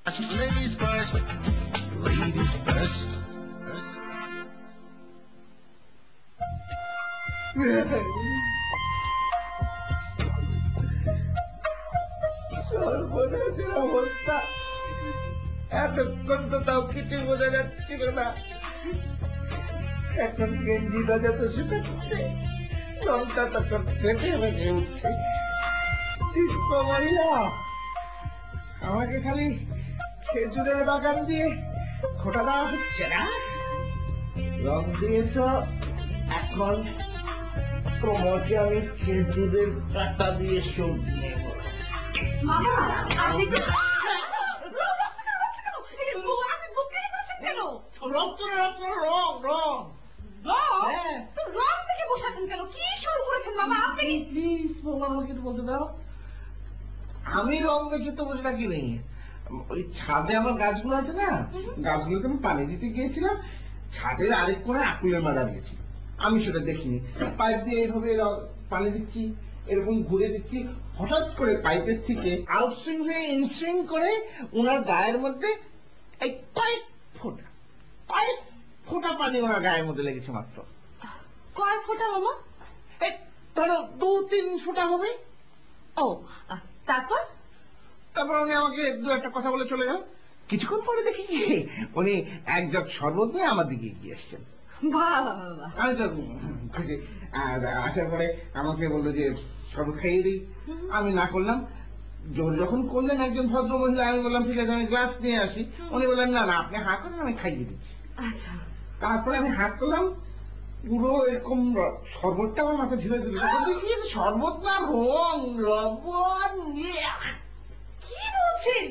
Ladies first. Ladies first. সর্বনাশের অবস্থা, এতক্ষণ তো তাও কিছু বোঝা যাচ্ছিল না, এখন গেঞ্জিটা যত শুকাচ্ছে রংটা তখন ফেটে ফেটে উঠছে। মহিলা আমাকে খালি খেজুরের বাগান দিয়ে খোটা দেওয়া হচ্ছে না, রং দিয়ে তো এখন তোমাকে আমি খেজুরের কাটা দিয়ে সবজি নেব। আমি রং দেখে তো বসে থাকি নেই, ওই ছাদে আমার গাছগুলো আছে না, গাছগুলোকে আমি পানি দিতে গিয়েছিলাম, ছাদের আরেক কোণে আকুলের মারা দিয়েছিল, আমি সেটা দেখিনি, পাইপ দিয়ে এইভাবে পানি দিচ্ছি, এরকম ঘুরে দিচ্ছি, হঠাৎ করে পাইপের থেকে আউটসুইং হয়ে ইনসুইং করে ওনার গায়ের মধ্যে এই কয়েক ফোঁটা পানি ওনার গায়ের মধ্যে লেগেছে মাত্র। কয় ফোঁটা মামা? এই ধরো 2-3 ফোঁটা হবে। ও তারপর? তারপর উনি আমাকে 2-1 কথা বলে চলে গেল। কিছুক্ষণ পরে দেখি কি উনি এক জগ শরবত নিয়ে আমার দিকে এগিয়ে আসছেন। আমি তো খুশি। আসার পরে আমাকে বললো যে শরবত খাইয়ে দিই, আমি না করলাম। যখন করলেন একজন ভদ্র মহিলা, আমি বললাম ঠিক আছে আমি গ্লাস নিয়ে আসি, উনি বললেন না না আপনি হাঁ করেন আমি খাইয়ে দিচ্ছি। তারপরে আমি হাঁ করলাম, পুরো এরকম শরবতটা আমার মাথা ঝুলে দিল, শরবত না রং লবণ। কি বলছেন?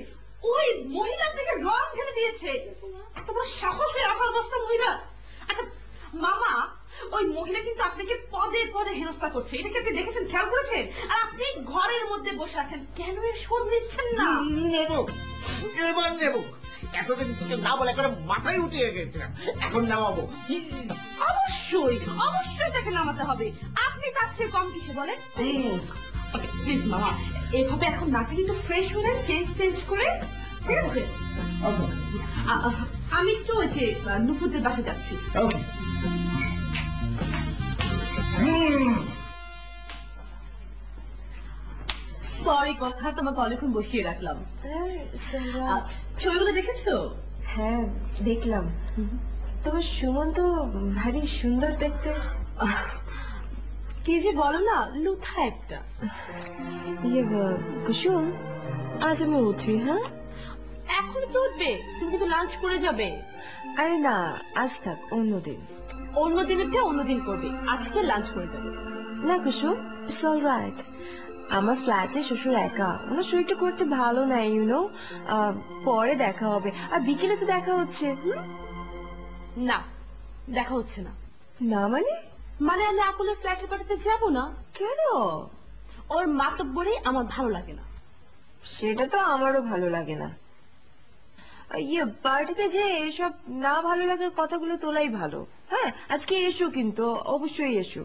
ওই মহিলা থেকে রং ঢেলে দিয়েছে? এত বড় সাহস হয়ে আঠার বস্তা মহিলা! আচ্ছা মামা, ওই মহিলা কিন্তু আপনাকে পদে পদে হেনস্থা করছে, এটা কি আপনি দেখেছেন, খেয়াল করেছেন? আর আপনি ঘরের মধ্যে বসে আছেন, কেন এর শোধ নিচ্ছেন না? নেব, এবার নেব। এতদিন না বলে একবার মাথায় উঠিয়ে গেছিলাম, এখন নামাবো। অবশ্যই অবশ্যই তাকে নামাতে হবে, আপনি তার চেয়ে কম কিসে বলেন? প্লিজ মামা, এভাবে এখন নাকি কিন্তু ফ্রেশ হয়ে চেঞ্জ করে, ঠিক আছে? আমি একটু ওই যে নুপুরদের বাসে যাচ্ছি। সরি কথা, তোমাকে অনেকক্ষণ বসিয়ে রাখলাম। ছবিগুলো দেখেছো? হ্যাঁ দেখলাম, তোমার সুমন তো ভারী সুন্দর দেখতে। কি যে বলো না, লুথা একটা। ইয়ে কুসুম, আজ আমি উঠি। হ্যাঁ এখন তো উঠবে, তুমি কিন্তু লাঞ্চ করে যাবে। আরে না, আজ থাক, অন্যদিন। অন্যদিনের চেয়ে অন্যদিন করবে, আজকে লাঞ্চ করে যাবে। না কুসুম, ইটস অল রাইট। আমার ফ্ল্যাটে শ্বশুর একা, ওনার শরীরটা করতে ভালো নাই, ইউনো। পরে দেখা হবে, আর বিকেলে তো দেখা হচ্ছে। না, দেখা হচ্ছে না। না মানে? মানে আমি আকুলের ফ্ল্যাটের পাঠাতে যাবো না। কেন? ওর মাতব্বরি আমার ভালো লাগে না। সেটা তো আমারও ভালো লাগে না। ইয়ে পার্টিতে যে এসব না ভালো লাগার কথাগুলো তোলাই ভালো। হ্যাঁ আজকে এসো, কিন্তু অবশ্যই এসো।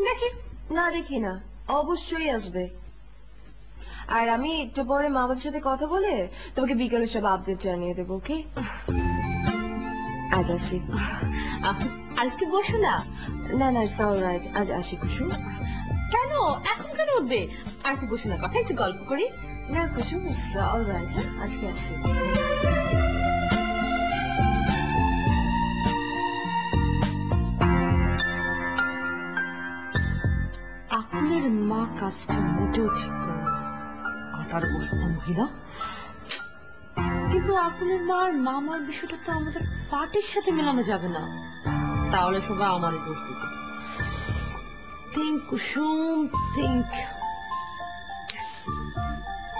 দেখি। না দেখি না, অবশ্যই আসবে। আর আমি একটু পরে মামাদের সাথে কথা বলে তোমাকে বিকেলে সব আপডেট জানিয়ে দেবো। ওকে, আজ আসি। আর একটু বসো না। না না, ইটস অল রাইট, আজ আসি কুসুম। কেন এখন কেন উঠবে? আর একটু বসো না, কথা একটু গল্প করি। না কুসুম, ইটস অল রাইট, আজকে আসি। আকুলের মা কাজটা মোটেও ঠিক করে না, আটার বস্তা মহিলা। কিন্তু আকুলের মা আর মামার বিষয়টা তো আমাদের পার্টির সাথে মেলানো যাবে না, তাহলে সবাই আমারই দোষ দিবে। থিঙ্ক কুসুম, থিঙ্ক।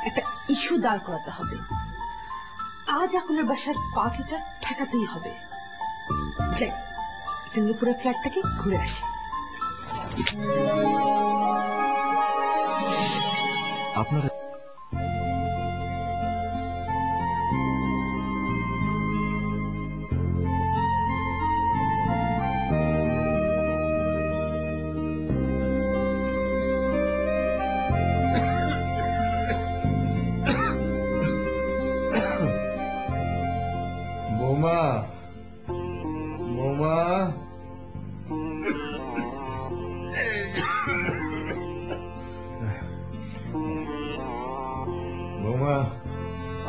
একটা ইস্যু দাঁড় করাতে হবে, আজ আকুলের বাসার পার্টিটা ঠেকাতেই হবে। যাই, একটা নুপুরের ফ্ল্যাট থেকে ঘুরে আসি। আপনারা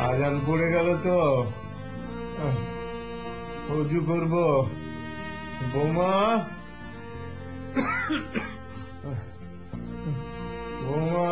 আজান পড়ে গেল তো, অজু করবো। বৌমা, বৌমা,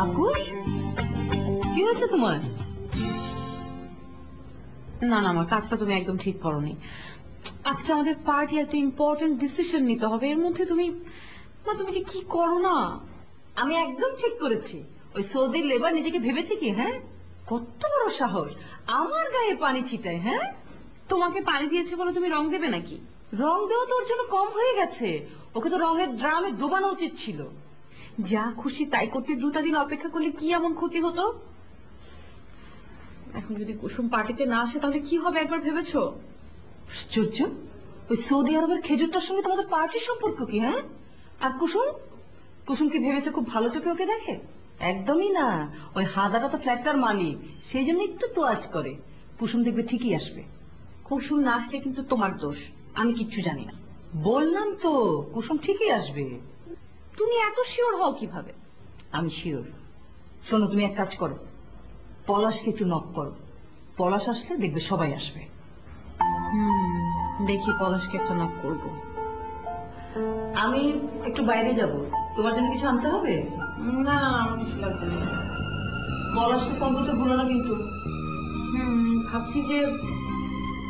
আকুল, কি হয়েছে তোমার? না না, আমার কাজটা তুমি একদম ঠিক করোনি। আজকে আমাদের পার্টি, একটা ইম্পর্টেন্ট ডিসিশন নিতে হবে, এর মধ্যে তুমি তুমি যে কি করো না। আমি একদম ঠিক করেছি। ওই সৌদির লেবার নিজেকে ভেবেছে কি? হ্যাঁ, কত বড় সাহস আমার গায়ে পানি ছিটায়। হ্যাঁ, তোমাকে পানি দিয়েছে বলে তুমি রং দেবে নাকি? রং দেওয়া তোর জন্য কম হয়ে গেছে, ওকে তো রঙের ড্রামে ডোবানো উচিত ছিল। যা খুশি তাই করতে 2টা দিন অপেক্ষা করলে কি এমন ক্ষতি হতো? এখন যদি কুসুম পার্টিতে না আসে তাহলে কি হবে একবার ভেবেছো? আশ্চর্য, ওই সৌদি আরবের খেজুরটার সঙ্গে তোমাদের পার্টির সম্পর্ক কি? হ্যাঁ, আর কুসুম কি ভেবেছে খুব ভালো চোখে ওকে দেখে? একদমই না। ওই হাদাটা তো ফ্ল্যাটটার মালিক, সেই জন্য একটু তোয়াজ করে। কুসুম দেখবে ঠিকই আসবে। কুসুম না আসলে কিন্তু তোমার দোষ, আমি কিচ্ছু জানি না। বললাম তো কুসুম ঠিকই আসবে। তুমি এত শিওর হও কিভাবে? আমি শিওর। শোনো, তুমি এক কাজ করো, পলাশকে একটু নক করো। পলাশ আসলে দেখবে সবাই আসবে। দেখি পলাশকে একটা নক করবো। আমি একটু বাইরে যাব, তোমার জন্য কিছু আনতে হবে? না, পলাশকে ফোন করতে ভুলো না কিন্তু। ভাবছি যে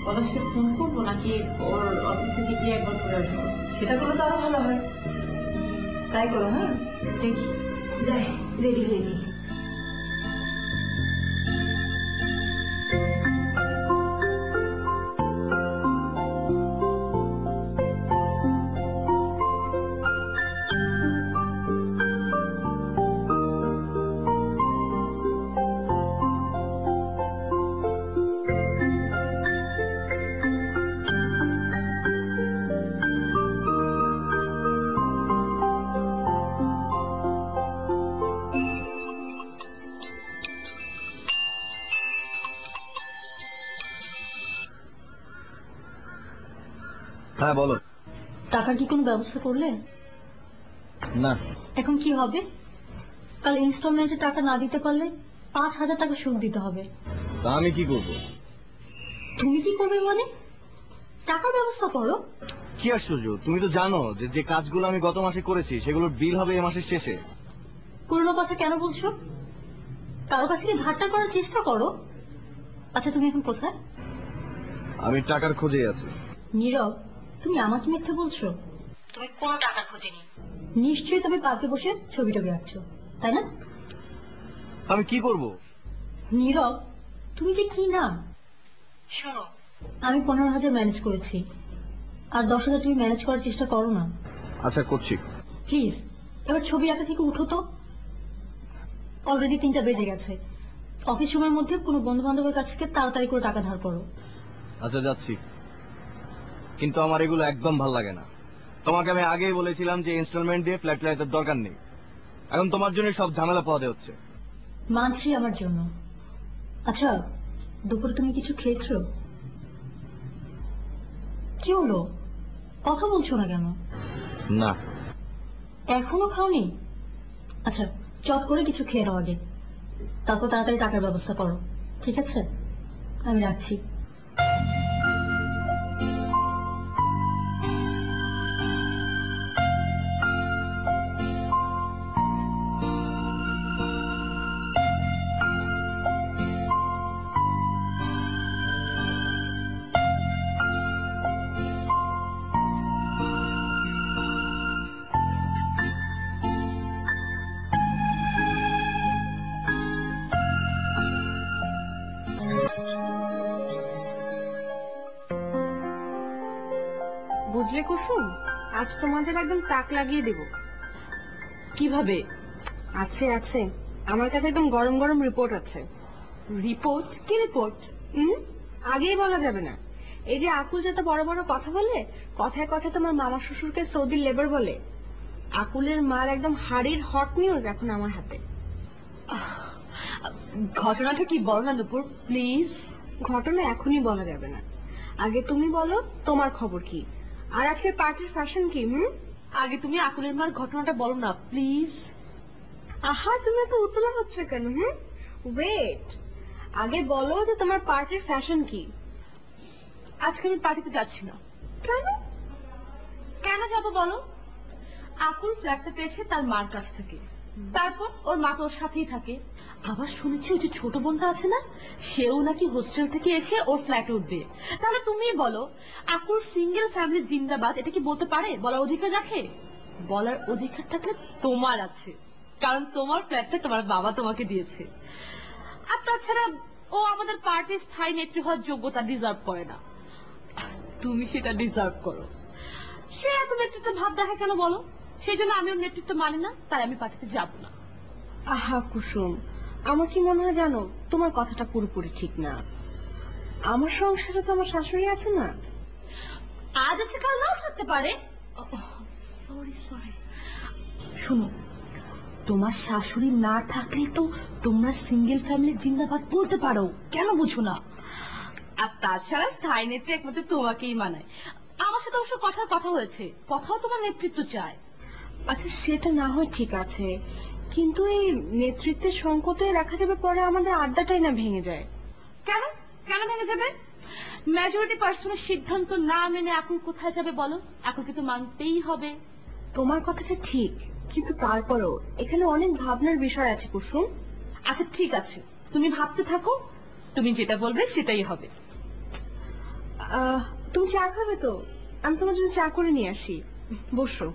পলাশকে ফোন করবো নাকি ওর অফিস থেকে গিয়ে একবার করে আসবো। সেটা করলে তো আরো ভালো হয়। তাই করো। হ্যাঁ, দেখি যাই, রেডি হয়ে নি। হ্যাঁ বলো। টাকার কি কোনো ব্যবস্থা করলে? না। এখন কি হবে? কাল ইনস্টলমেন্টে টাকা না দিতে পারলে 5,000 টাকা সুদ দিতে হবে। তা আমি কি করবো? তুমি কি করবে মানে? টাকার ব্যবস্থা করো। কি আশ্চর্য, তুমি তো জানো যে যে কাজগুলো আমি গত মাসে করেছি সেগুলোর বিল হবে এই মাসের শেষে। পুরনো কথা কেন বলছো? কারো কাছ থেকে ধারটা করার চেষ্টা করো। আচ্ছা, তুমি এখন কোথায়? আমি টাকার খোঁজে আছি। নীরব, তুমি আমাকে মিথ্যে বলছো? তুমি কোনো টাকার খোঁজে নেই। নিশ্চয়ই তুমি পার্কে বসে ছবি টবি আঁকছো, তাই না? আমি কি করব? নীরব, তুমি যে কি না। শোনো, আমি 15,000 ম্যানেজ করেছি, আর 10,000 তুমি ম্যানেজ করার চেষ্টা করো না আচ্ছা করছি। প্লিজ। এবার ছবি আঁকা থেকে উঠো তো, অলরেডি 3টা বেজে গেছে। অফিস সময়ের মধ্যে কোনো বন্ধু বান্ধবের কাছ থেকে তাড়াতাড়ি করে টাকা ধার করো। আচ্ছা যাচ্ছি, কিন্তু আমার এগুলো একদম ভাল লাগে না। তোমাকে আমি আগেই বলেছিলাম যে ইনস্টলমেন্ট দিয়ে ফ্ল্যাট লাইটের দরকার নেই। এখন তোমার জন্য সব ঝামেলা পাওয়া হচ্ছে। মানছি আমার জন্য। আচ্ছা, দুপুরে তুমি কিছু খেয়েছো? কি হলো, কথা বলছো না কেন? না। এখনো খাওনি? আচ্ছা, চট করে কিছু খেয়ে নাও আগে, তারপর তাড়াতাড়ি টাকার ব্যবস্থা করো, ঠিক আছে? আমি রাখছি। বুঝলে কুসুম, আজ তোমাদের একদম তাক লাগিয়ে দেব। কিভাবে? আছে আছে, আমার কাছে একদম গরম গরম রিপোর্ট আছে। রিপোর্ট? কি রিপোর্ট? আগেই বলা যাবে না। এই যে আকুল যত বড় বড় কথা বলে, কথায় কথায় তোমার মামা শ্বশুরকে সৌদির লেবার বলে, আকুলের মার একদম হাড়ির হট নিউজ এখন আমার হাতে। ঘটনাটা কি বলো না নুপুর, প্লিজ। ঘটনা এখনই বলা যাবে না, আগে তুমি বলো তোমার খবর কি, আর আজকের পার্টির ফ্যাশন কি? আগে তুমি আকুলের মার ঘটনাটা বলো না প্লিজ। আহা, তুমি এত উতলা হচ্ছ কেন? ওয়েট, আগে বলো যে তোমার পার্টির ফ্যাশন কি। আজকে আমি পার্টিতে যাচ্ছি না। কেন? কেন যাবো বলো? আকুল ফ্ল্যাটটা পেয়েছে তার মার কাছ থেকে, তারপর ওর মা তো ওর সাথেই থাকে। আবার শুনেছি ওই যে ছোট বোনটা আছে না, সেও নাকি হোস্টেল থেকে এসে ওর ফ্ল্যাটে উঠবে। তাহলে তুমিই বলো, আকুল সিঙ্গেল ফ্যামিলি জিন্দাবাদ এটা কি বলতে পারে? বলার অধিকার রাখে? বলার অধিকার থাকলে তোমার আছে, কারণ তোমার ফ্ল্যাটটা তোমার বাবা তোমাকে দিয়েছে। আর তাছাড়া ও আমাদের পার্টির স্থায়ী নেত্রী হওয়ার যোগ্যতা ডিজার্ভ করে না, তুমি সেটা ডিজার্ভ করো। সে এত নেতৃত্ব ভাব দেখা কেন বলো? সেই জন্য আমি ওর নেতৃত্ব মানি না, তাই আমি পার্টিতে যাব না। আহা কুসুম, আমার কি মনে হয় জানো, তোমার কথাটা পুরোপুরি ঠিক না। আমার সংসারে তো আমার শাশুড়ি আছে না। আজ আছে কাল নাও থাকতে পারে। Sorry sorry. শুনো, তোমার শাশুড়ি না থাকলে তো তোমরা সিঙ্গেল ফ্যামিলি জিন্দাবাদ বলতে পারো, কেন বুঝো না? আর তাছাড়া স্থায়ী নেত্রী একমাত্র তোমাকেই মানায়। আমার সাথে অবশ্য কথা হয়েছে, কথাও তোমার নেতৃত্ব চায়। আচ্ছা সেটা না হয় ঠিক আছে, কিন্তু এই নেতৃত্বের সংকটে দেখা যাবে পরে আমাদের আড্ডাটাই না ভেঙে যায়। কেন কেন ভেঙে যাবে? মেজরিটি পার্সনের সিদ্ধান্ত না মেনে এখন কোথায় যাবে বলো? এখন কিন্তু মানতেই হবে। তোমার কথাটা ঠিক, কিন্তু তারপরও এখানে অনেক ভাবনার বিষয় আছে কুসুম। আচ্ছা ঠিক আছে, তুমি ভাবতে থাকো, তুমি যেটা বলবে সেটাই হবে। তুমি চা খাবে তো? আমি তোমার জন্য চা করে নিয়ে আসি, বসো।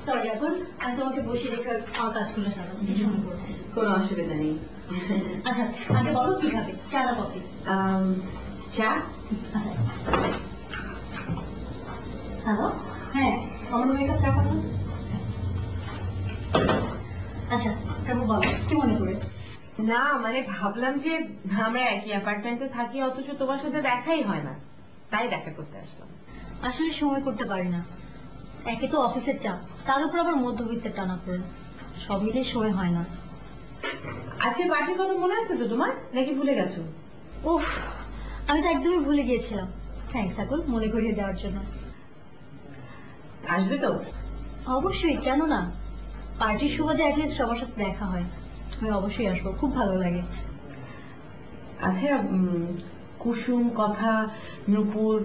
সরি এখন আমি তোমাকে বসিয়ে রেখে আমার কাজগুলো সারাবো, কোনো অসুবিধা নেই। আচ্ছা আগে বলো কি খাবে, চা না কফি? চা? আচ্ছা হ্যালো, হ্যাঁ আমার মেয়ে কাপ চা খাবো। আচ্ছা তারপর বলো কি মনে করে? না মানে ভাবলাম যে আমরা একই অ্যাপার্টমেন্টে থাকি, অথচ তোমার সাথে দেখাই হয় না, তাই দেখা করতে আসলাম। আসলে সময় করতে পারি না, একে তো অফিসের চাপ, তার উপর আবার মধ্যবিত্তের টানা পড়ে, সব মিলে সময় হয় না। আজকে পার্টির কথা মনে আছে তো তোমার, নাকি ভুলে গেছো? উফ, আমি তো একদমই ভুলে গিয়েছিলাম। থ্যাংকস আকুল মনে করিয়ে দেওয়ার জন্য। আসবে তো? অবশ্যই, কেন না? পার্টির সুবাদে অ্যাটলিস্ট সবার সাথে দেখা হয়, আমি অবশ্যই আসবো, খুব ভালো লাগে। আচ্ছা কুসুম, কথা, নূপুর,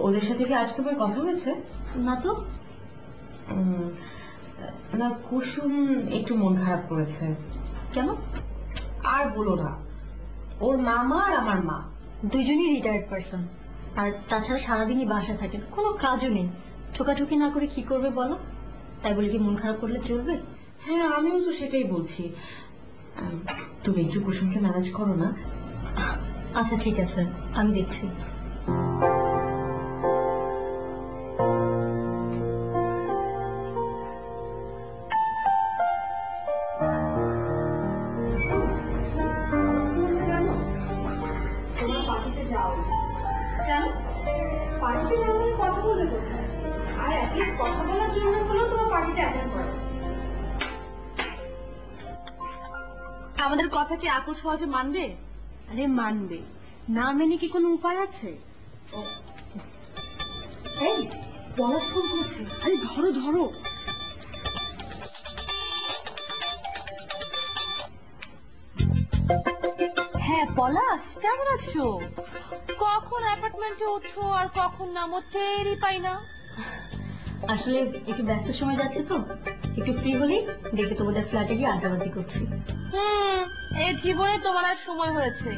ওদের সাথে কি আজ তোমার কথা হয়েছে? না তো। না, কুসুম একটু মন খারাপ করেছে। কেন? আর বলো না, ওর মামা আর আমার মা দুইজনই রিটায়ার্ড পার্সন, আর তাছাড়া সারাদিনই বাসা থাকেন, কোনো কাজও নেই। ঠোকাঠুকি না করে কি করবে বলো? তাই বলে কি মন খারাপ করলে চলবে? হ্যাঁ আমিও তো সেটাই বলছি। তুমি একটু কুসুমকে ম্যানেজ করো না। আচ্ছা ঠিক আছে, আমি দেখছি। তোমার পার্টিতে যাও কেন? পার্টিতে যাওয়ার কথা বলে কোথায়? আর অ্যাটলিস্ট কথা বলার জন্য হলেও তোমার পার্টিতে অ্যাটেন্ড করো। আমাদের কথা কি আকুল সহজে মানবে? আরে মানবে না, মেনে কি কোনো উপায় আছে? এই পলাশ ফোন করেছে। আরে ধরো ধরো। হ্যাঁ পলাশ, কেমন আছো? কখন অ্যাপার্টমেন্টে ওঠো আর কখন নামো টেরই পাই না। আসলে একটু ব্যস্ত সময় যাচ্ছে তো, একটু ফ্রি হলে দেখে তোমাদের ফ্ল্যাটে গিয়ে আড্ডাবাজি করছি। এই জীবনে তোমার আর সময় হয়েছে।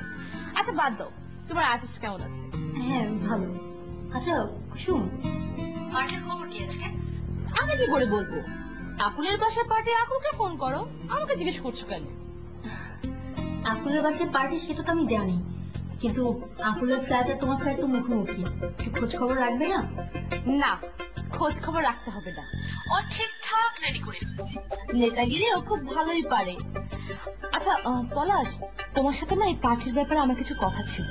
আচ্ছা বাদ দাও, তোমার আর্টিস্ট কেমন আছে? হ্যাঁ ভালো। আচ্ছা কুসুম, পার্টির খবর কি আজকে? আমি কি করে বলবো? আকুলের বাসায় পার্টি, আকুলকে ফোন করো। আমাকে জিজ্ঞেস করছো কেন? আকুলের বাসায় পার্টি সেটা তো আমি জানি, কিন্তু আকুলের ফ্ল্যাট আর তোমার ফ্ল্যাট তো মুখোমুখি, খোঁজ খবর রাখবে না? না, খোঁজ খবর রাখতে হবে না, ও ঠিকঠাক রেডি করে নেতাগিরি ও খুব ভালোই পারে। আচ্ছা পলাশ, তোমার সাথে না এই পার্টির ব্যাপারে আমার কিছু কথা ছিল।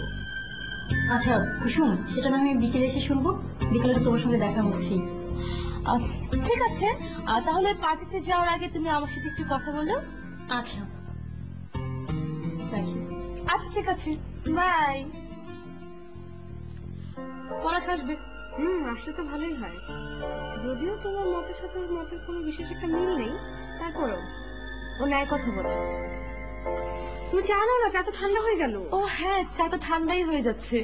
আচ্ছা কুসুম, সেটা না আমি বিকেলে এসে শুনবো, বিকেলে তো তোমার সঙ্গে দেখা হচ্ছে। ঠিক আছে, তাহলে পার্টিতে যাওয়ার আগে তুমি আমার সাথে একটু কথা বলো। আচ্ছা আচ্ছা ঠিক আছে, বাই। পলাশ আসবে? আসলে তো ভালোই হয়, যদিও তোমার মতের সাথে ওর মতের কোনো বিশেষ একটা মিল নেই, তারপরেও ও ন্যায় কথা বলে। তুমি জানো না চা তো ঠান্ডা হয়ে গেল। ও হ্যাঁ, চা তো ঠান্ডাই হয়ে যাচ্ছে।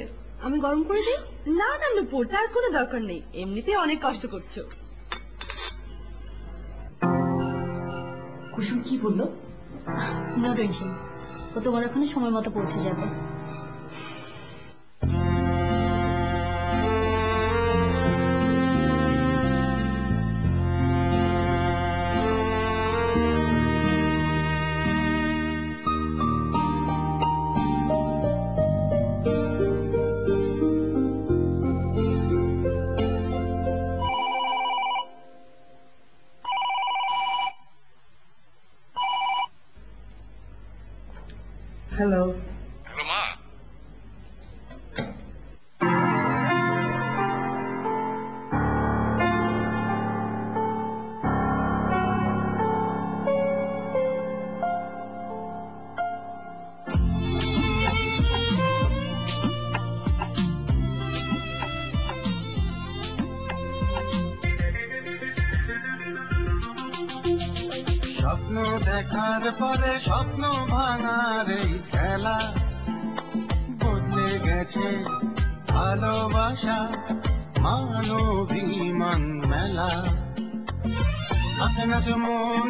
আমি গরম করে দিই? না না নুপুর, তার কোনো দরকার নেই, এমনিতেই অনেক কষ্ট করছো। কুসুম কি বললো? নো টেনশন, ও তোমার ওখানে সময় মতো পৌঁছে যাবে। হ্যালো। মা, স্বপ্ন দেখার পরে স্বপ্ন ভাঙার এই খেলা, বদলে গেছে ভালোবাসা মানবিমান মেলা। আপনার মন